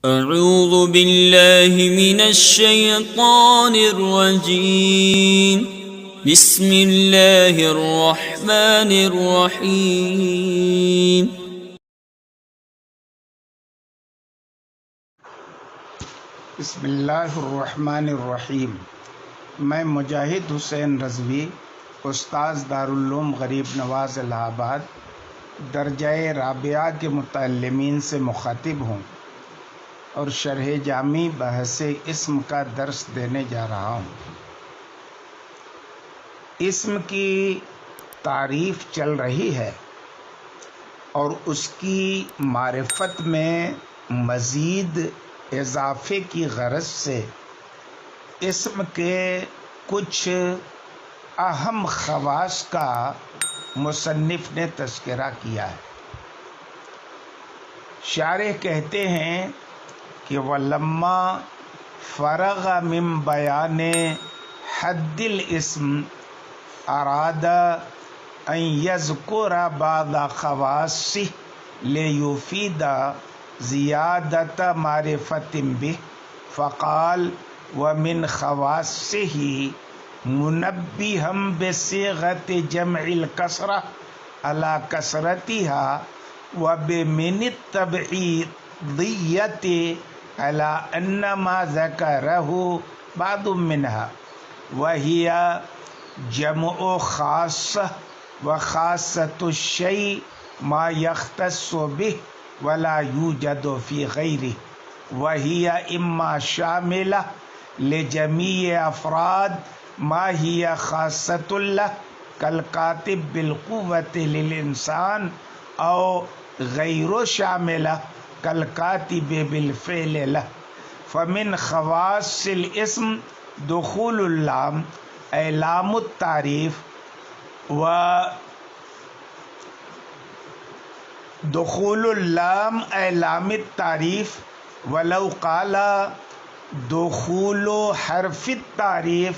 اعوذ باللہ من الشیطان الرجیم بسم اللہ الرحمن الرحیم بسم اللہ الرحمن الرحیم۔ میں مجاہد حسین رضوی، استاذ دارالعلوم غریب نواز الہ آباد، درجہ رابعہ کے متعلمین سے مخاطب ہوں اور شرح جامع بحث اسم کا درس دینے جا رہا ہوں۔ اسم کی تعریف چل رہی ہے اور اس کی معرفت میں مزید اضافے کی غرض سے اسم کے کچھ اہم خواص کا مصنف نے تذکرہ کیا ہے۔ شارح کہتے ہیں کہ وَلَمَّا فَرَغَ مِن بَيَانِ حَدِّ الْاسْمِ أَرَادَ أَن يَذْكُرَ بَعْضَ خَوَاصِهِ لِيُفِيدَ زِيَادَةَ مَعْرِفَةٍ بِهِ فَقَالَ وَمِن خَوَاصِهِ مُنَبِّهًا بِصِيغَةِ جَمْعِ الْكَسْرَةِ عَلَى كَسْرَتِهَا وَبِمِنِ التَّبْعِيضِيَّةِ عَلَى أَنَّ مَا ذَكَرَهُ بَعْضٌ مِنْهَا وَهِيَ جَمْعُ خَاصَّةٍ وَخَاصَّةُ الشَّيْءِ مَا يَخْتَصُّ بِهِ وَلَا يُوجَدُ فِي غَيْرِهِ وَهِيَ إِمَّا شَامِلَةٌ لِجَمِيعِ أَفْرَادِ مَا هِيَ خَاصَّةٌ لَهُ كَالْكَاتِبِ بِالْقُوَّةِ لِلْإِنسَانِ أَوْ غَيْرُ شَامِلَةٍ كَالْكَاتِبِ بِالْفِعْلِ لَهُ فَمِنْ خَوَاصِّ الْاسْمِ دخول اللام أي لام التعريف ودخول اللام أي لام التعريف ولو قال دخول حرف التعريف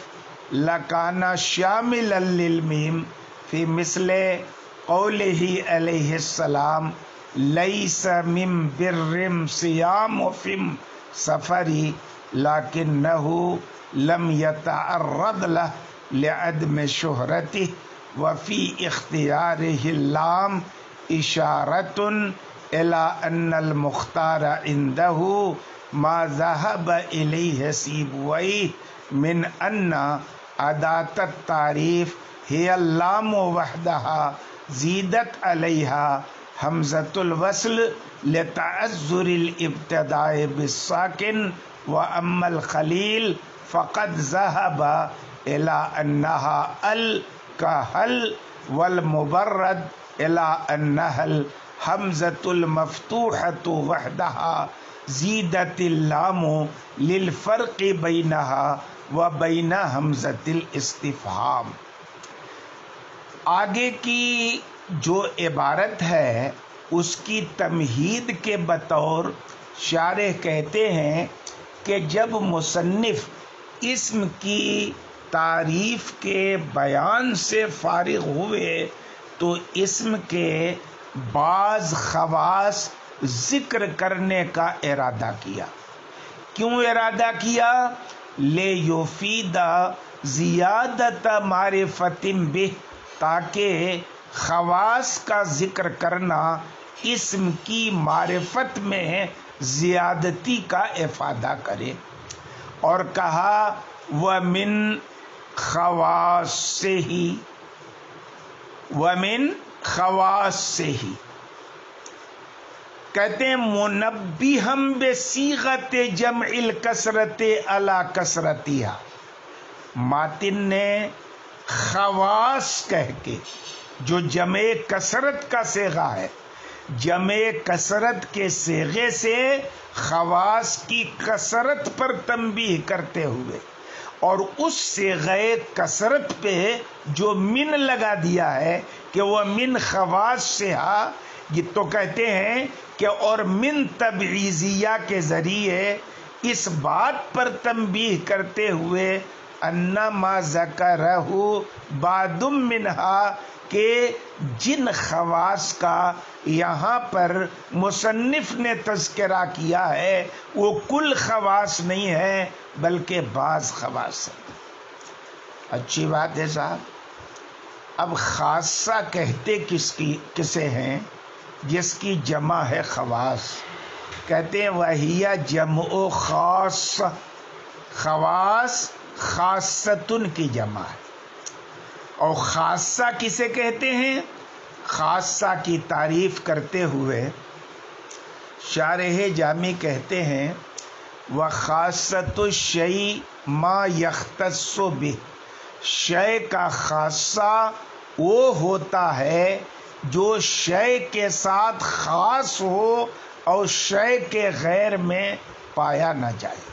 لكان شاملا للميم في مثل قوله عليه السلام ليس من بر صيام في سفر لكنه لم يتعرض له لعدم شهرته وفي اختياره اللام إشارة إلى أن المختار عنده ما ذهب إليه سيبويه من أن أداة التعريف هي اللام وحدها زيدت عليها همزة الوصل لتعذر الابتداء بالساكن وأما الخليل فقد ذهب إلى أنها ال كهل والمبرد إلى أنها الهمزة المفتوحة وحدها زيدت اللام للفرق بينها وبين همزة الاستفهام۔ آگے کی جو عبارت ہے اس کی تمہید کے بطور شارح کہتے ہیں کہ جب مصنف اسم کی تعریف کے بیان سے فارغ ہوئے تو اسم کے بعض خواص ذکر کرنے کا ارادہ کیا۔ کیوں ارادہ کیا؟ لِیُفِیدَ زِیَادَةَ مَعْرِفَةٍ بِهِ، تاکہ خواص کا ذکر کرنا اسم کی معرفت میں زیادتی کا افادہ کرے، اور کہا وَمِن خَوَاصِهِ، وَمِن خَوَاصِهِ کہتے ہیں مُنَبِّهًا بِصِیغَةِ جَمْعِ الْکَسْرَةِ عَلَى کَسْرَتِهَا، ماتن نے خواص کہہ کے جو جمع کثرت کا صیغہ ہے، جمع کثرت کے صیغے سے خواص کی کثرت پر تنبیہ کرتے ہوئے اور اس صیغہ کثرت پہ جو من لگا دیا ہے کہ وہ من خواصها، یہ تو کہتے ہیں کہ اور من تبعیضیہ کے ذریعے اس بات پر تنبیہ کرتے ہوئے انما ذکرہ بعض منہا کہ جن خواص کا یہاں پر مصنف نے تذکرہ کیا ہے وہ کل خواص نہیں ہے بلکہ بعض خواص ہے۔ اچھی بات ہے صاحب۔ اب خاصہ کہتے کسے ہیں؟ جس کی جمع ہے خواص، کہتے ہیں وہیہ جمع خاص، خواص خاصتن کی جمع ہے۔ اور خاصہ کسے کہتے ہیں؟ خاصہ کی تعریف کرتے ہوئے شارح جامی کہتے ہیں وخاصۃ الشیء ما یختص بہ، شے کا خاصہ وہ ہوتا ہے جو شے کے ساتھ خاص ہو اور شے کے غیر میں پایا نہ جائے،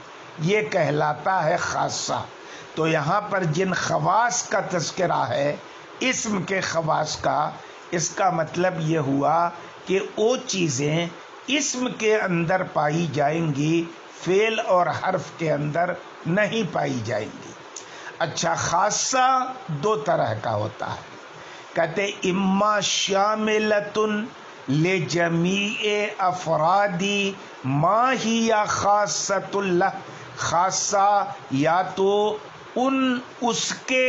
یہ کہلاتا ہے خاصہ۔ تو یہاں پر جن خواص کا تذکرہ ہے اسم کے خواص کا، اس کا مطلب یہ ہوا کہ وہ چیزیں اسم کے اندر پائی جائیں گی، فعل اور حرف کے اندر نہیں پائی جائیں گی۔ اچھا، خاصہ دو طرح کا ہوتا ہے، کہتے اما شاملتن لجمیع افرادی ما ہی خاصۃ اللہ، خاصہ یا تو اس کے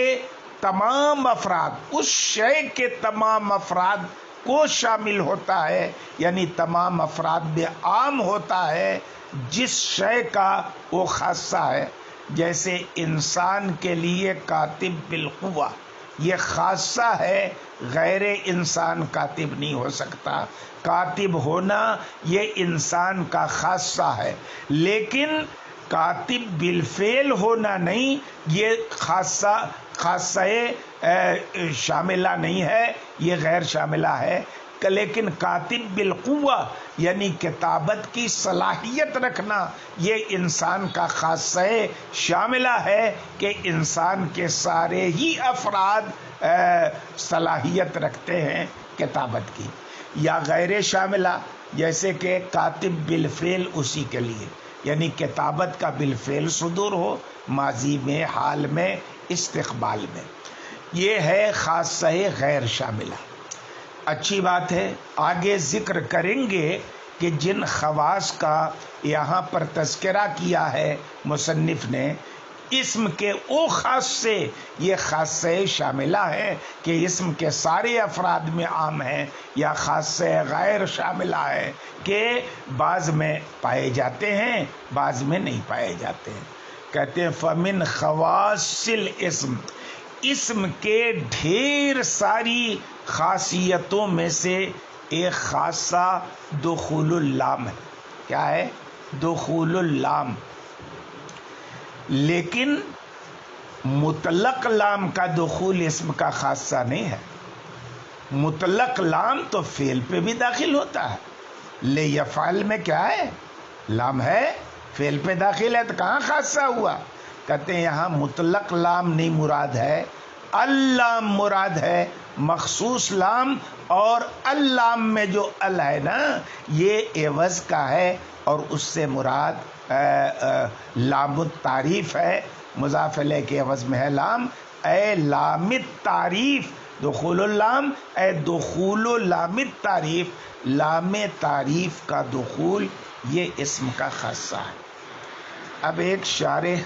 تمام افراد، اس شے کے تمام افراد کو شامل ہوتا ہے، یعنی تمام افراد میں عام ہوتا ہے جس شے کا وہ خاصہ ہے۔ جیسے انسان کے لیے کاتب بالقوہ، یہ خاصہ ہے، غیر انسان کاتب نہیں ہو سکتا۔ کاتب ہونا یہ انسان کا خاصہ ہے، لیکن کاتب بالفعل ہونا نہیں، یہ خاصہ شاملہ نہیں ہے، یہ غیر شاملہ ہے۔ لیکن کاتب بالقوہ یعنی کتابت کی صلاحیت رکھنا یہ انسان کا خاصہ شاملہ ہے کہ انسان کے سارے ہی افراد صلاحیت رکھتے ہیں کتابت کی، یا غیر شاملہ جیسے کہ کاتب بالفعل اسی کے لیے، یعنی کتابت کا بالفعل صدور ہو، ماضی میں، حال میں، استقبال میں، یہ ہے خاصہ غیر شاملہ۔ اچھی بات ہے، آگے ذکر کریں گے کہ جن خواص کا یہاں پر تذکرہ کیا ہے مصنف نے، اسم کے او خاص سے یہ خاصہ شاملہ ہے کہ اسم کے سارے افراد میں عام ہے، یا خاصہ غیر شاملہ ہے کہ بعض میں پائے جاتے ہیں بعض میں نہیں پائے جاتے ہیں۔ کہتے ہیں فمن خواص الاسم، اسم کے ڈھیر ساری خاصیتوں میں سے ایک خاصہ دخول اللام ہے۔ کیا ہے؟ دخول اللام۔ لیکن مطلق لام کا دخول اسم کا خاصہ نہیں ہے۔ مطلق لام تو فعل پہ بھی داخل ہوتا ہے، لے یفعل میں کیا ہے؟ لام ہے، فعل پہ داخل ہے، تو کہاں خاصہ ہوا؟ کہتے ہیں یہاں مطلق لام نہیں مراد ہے، اللام مراد ہے، مخصوص لام، اور اللام میں جو ال ہے نا یہ عوض کا ہے، اور اس سے مراد لام التعریف ہے، مضاف الیہ کے عوض میں ہے لام، اے لام التعریف، دخول اللام اے دخول لام التعریف، لام تعریف کا دخول یہ اسم کا خاصہ ہے۔ اب ایک شارح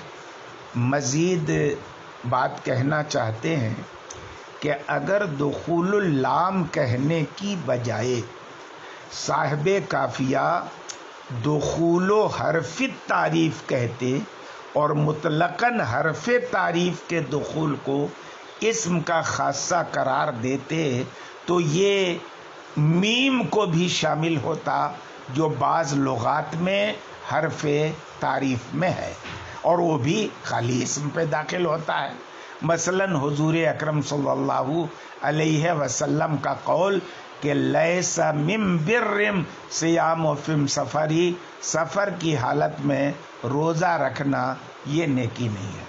مزید بات کہنا چاہتے ہیں کہ اگر دخول اللام کہنے کی بجائے صاحب کافیہ دخول و حرف تعریف کہتے اور مطلقاً حرف تعریف کے دخول کو اسم کا خاصہ قرار دیتے تو یہ میم کو بھی شامل ہوتا جو بعض لغات میں حرف تعریف میں ہے، اور وہ بھی خالی اسم پہ داخل ہوتا ہے۔ مثلا حضور اکرم صلی اللہ علیہ وسلم کا قول کہ لیس من برم صیام فی سفری، سفر کی حالت میں روزہ رکھنا یہ نیکی نہیں ہے۔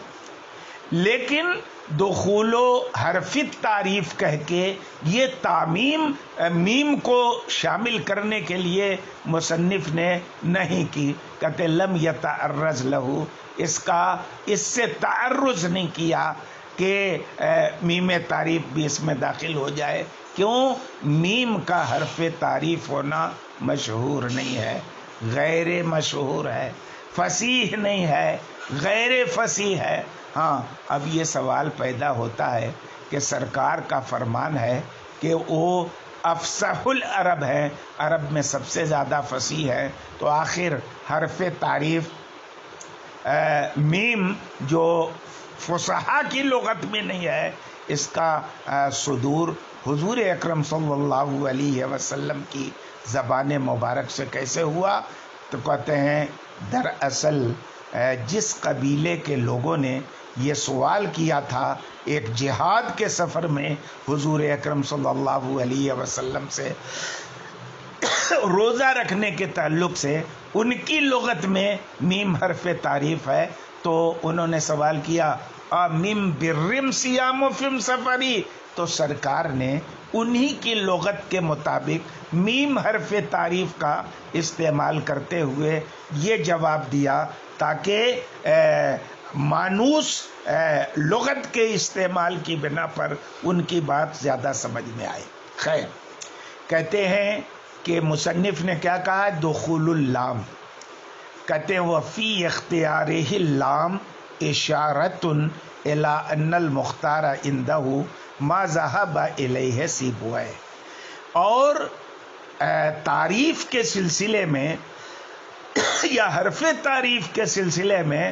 لیکن دخول و حرف تعریف کہہ کے یہ تعمیم میم کو شامل کرنے کے لیے مصنف نے نہیں کی. کہتے لم یتعرض لہو، اس سے تعرض نہیں کیا کہ میم تعریف بھی اس میں داخل ہو جائے. کیوں؟ میم کا حرف تعریف ہونا مشہور نہیں ہے، غیر مشہور ہے، فصیح نہیں ہے، غیر فصیح ہے. ہاں اب یہ سوال پیدا ہوتا ہے کہ سرکار کا فرمان ہے کہ وہ افصح العرب ہے، عرب میں سب سے زیادہ فصیح ہے، تو آخر حرف تعریف میم جو فصحا کی لغت میں نہیں ہے، اس کا صدور حضور اکرم صلی اللہ علیہ وسلم کی زبان مبارک سے کیسے ہوا؟ تو کہتے ہیں دراصل جس قبیلے کے لوگوں نے یہ سوال کیا تھا ایک جہاد کے سفر میں حضور اکرم صلی اللہ علیہ وسلم سے روزہ رکھنے کے تعلق سے، ان کی لغت میں میم حرف تعریف ہے، تو انہوں نے سوال کیا میم برم سیام و فم سفری، تو سرکار نے انہی کی لغت کے مطابق میم حرف تعریف کا استعمال کرتے ہوئے یہ جواب دیا تاکہ مانوس لغت کے استعمال کی بنا پر ان کی بات زیادہ سمجھ میں آئے. خیر، کہتے ہیں کہ مصنف نے کیا کہا؟ دخول اللام. کہتے ہیں وفی اختیارہ اللام اشارۃ الی ان المختار عندہ ما ذهب الیہ سیبویہ. اور تعریف کے سلسلے میں یا حرف تعریف کے سلسلے میں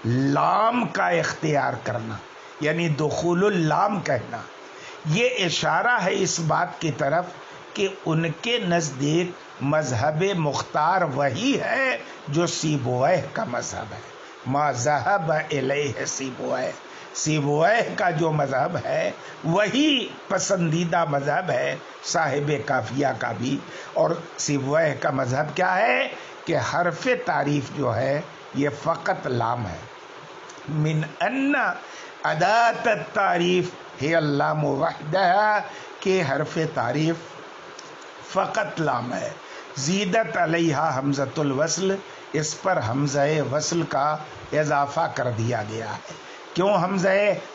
لام کا اختیار کرنا، یعنی دخول اللام کہنا، یہ اشارہ ہے اس بات کی طرف کہ ان کے نزدیک مذہب مختار وہی ہے جو سیبویہ کا مذہب ہے. ما ذهب الیہ سیبویہ، سیبویہ کا جو مذہب ہے وہی پسندیدہ مذہب ہے صاحب کافیہ کا بھی. اور سیبویہ کا مذہب کیا ہے کہ حرف تعریف جو ہے یہ فقط لام ہے. من ان ادات التعریف ہے اللام وحدہ، کہ حرف تعریف فقط لام ہے. زیدت علیہ حمزۃ الوصل، اس پر حمزہ وصل کا اضافہ کر دیا گیا ہے. کیوں حمزہ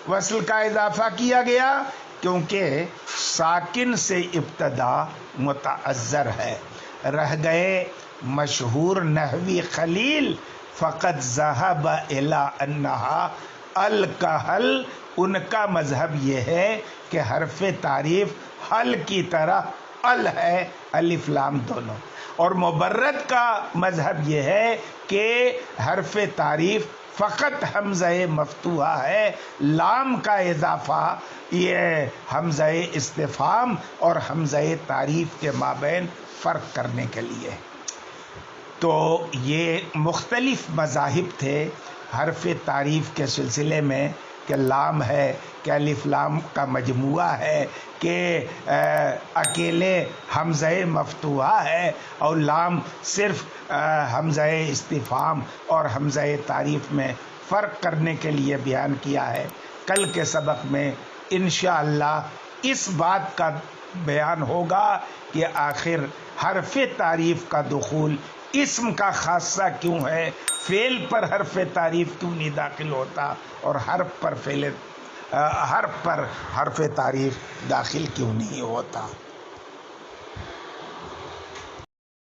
وصل کا اضافہ کیا گیا؟ کیونکہ ساکن سے ابتدا متعذر ہے. رہ گئے مشہور نحوی خلیل فقط ذهب الی انہا الکحل، ان کا مذہب یہ ہے کہ حرف تعریف حل کی طرح ال ہے، الف لام دونوں. اور مبرد کا مذہب یہ ہے کہ حرف تعریف فقط حمزہ مفتوحہ ہے، لام کا اضافہ یہ حمزہ استفہام اور حمزہ تعریف کے مابین فرق کرنے کے لیے. تو یہ مختلف مذاہب تھے حرف تعریف کے سلسلے میں کہ لام ہے کہ الف لام کا مجموعہ ہے کہ اکیلے حمزہ مفتوحہ ہے اور لام صرف حمزہ استفہام اور حمزہ تعریف میں فرق کرنے کے لیے بیان کیا ہے. کل کے سبق میں انشاءاللہ اس بات کا بیان ہوگا کہ آخر حرف تعریف کا دخول اسم کا خاصہ کیوں ہے، فعل پر حرف تعریف کیوں نہیں داخل ہوتا، اور حرف پر حرف تعریف داخل کیوں نہیں ہوتا.